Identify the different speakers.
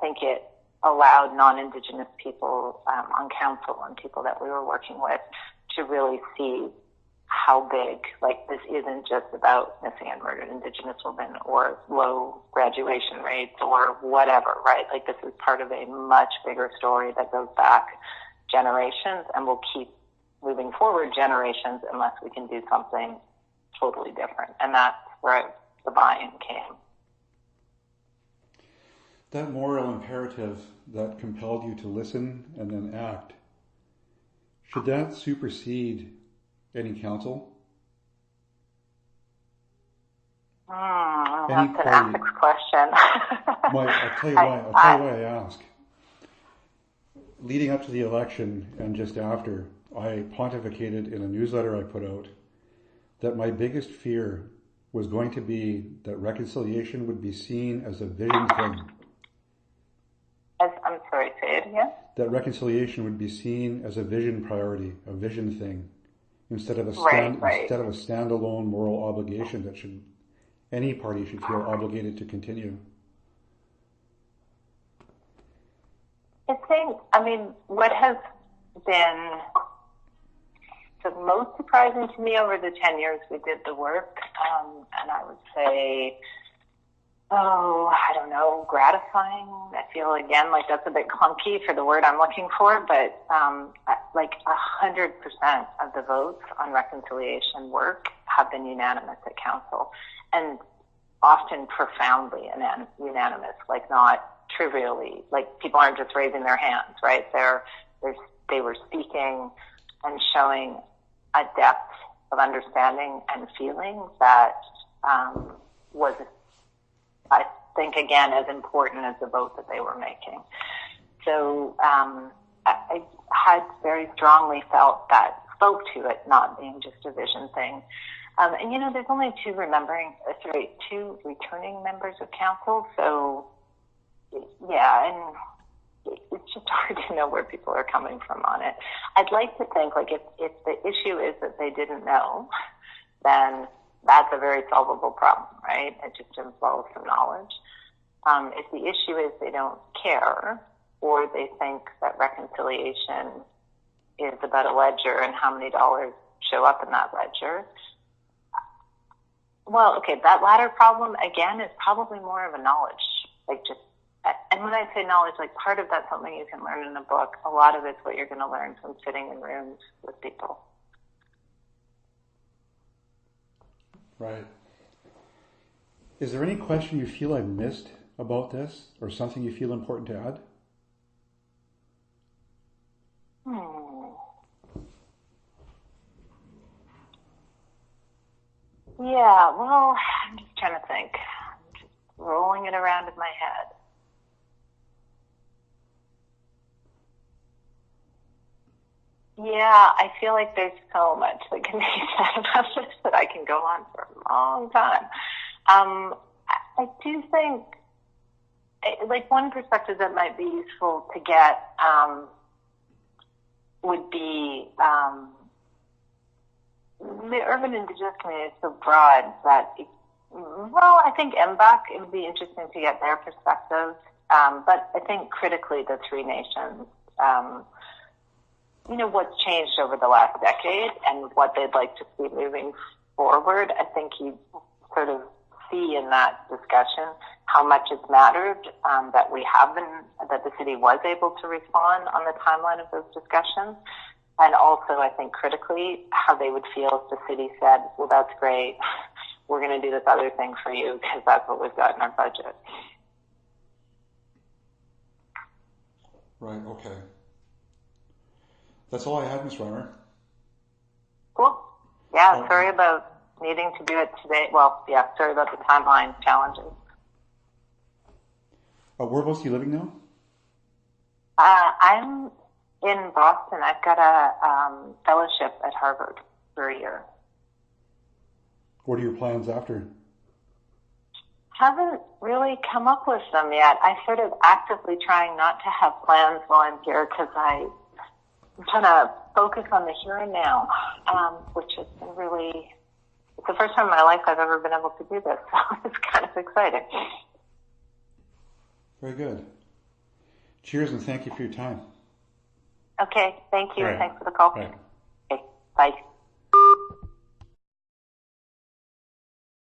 Speaker 1: think it allowed non-Indigenous people on council and people that we were working with to really see how big, like, this isn't just about missing and murdered Indigenous women or low graduation rates or whatever, right? Like, this is part of a much bigger story that goes back generations and will keep moving forward generations unless we can do something totally different. And that's where the buy-in came.
Speaker 2: That moral imperative that compelled you to listen and then act, should that supersede any council?
Speaker 1: That's an ethics question.
Speaker 2: I'll tell you why I ask. Leading up to the election and just after, I pontificated in a newsletter I put out that my biggest fear was going to be that reconciliation would be seen as a vision thing.
Speaker 1: I'm sorry, say it again?
Speaker 2: That reconciliation would be seen as a vision priority, a vision thing, instead of a standalone moral obligation that any party should feel obligated to continue.
Speaker 1: What has been the most surprising to me over the 10 years we did the work, and I would say, I don't know, gratifying. I feel, again, like that's a bit clunky for the word I'm looking for, but like 100% of the votes on reconciliation work have been unanimous at council, and often profoundly unanimous, like not trivially, like people aren't just raising their hands, right? They were speaking and showing a depth of understanding and feeling that was, I think, again, as important as the vote that they were making. So I had very strongly felt that spoke to it not being just a vision thing. And there's only two returning members of council, so yeah, and it's just hard to know where people are coming from on it. I'd like to think, like, if the issue is that they didn't know, then that's a very solvable problem, right? It just involves some knowledge. If the issue is they don't care, or they think that reconciliation is about a ledger and how many dollars show up in that ledger, well, okay, that latter problem, again, is probably more of a knowledge, and when I say knowledge, like, part of that's something you can learn in a book. A lot of it's what you're going to learn from sitting in rooms with people.
Speaker 2: Right. Is there any question you feel I missed about this, or something you feel important to add?
Speaker 1: Yeah, well, I'm just trying to think. I'm just rolling it around in my head. Yeah, I feel like there's so much that can be said about this that I can go on for a long time. I do think, like, one perspective that might be useful to get would be the urban Indigenous community is so broad that, I think MBAC, it would be interesting to get their perspective. But I think critically the Three Nations, what's changed over the last decade and what they'd like to see moving forward. I think you sort of see in that discussion how much it's mattered that the city was able to respond on the timeline of those discussions. And also, I think critically, how they would feel if the city said, well, that's great, we're going to do this other thing for you because that's what we've got in our budget.
Speaker 2: Right, okay. That's all I had, Ms. Reimer.
Speaker 1: Cool. Yeah, sorry about needing to do it today. Well, yeah, sorry about the timeline challenges.
Speaker 2: Whereabouts are you living now?
Speaker 1: I'm in Boston. I've got a fellowship at Harvard for a year.
Speaker 2: What are your plans after?
Speaker 1: Haven't really come up with them yet. I sort of actively trying not to have plans while I'm here because I'm trying to focus on the here and now, which has been really, it's the first time in my life I've ever been able to do this, so it's kind of exciting.
Speaker 2: Very good. Cheers and thank you for your time.
Speaker 1: Okay, thank you.
Speaker 2: All right.
Speaker 1: Thanks for the call.
Speaker 2: Bye.
Speaker 1: Okay, bye.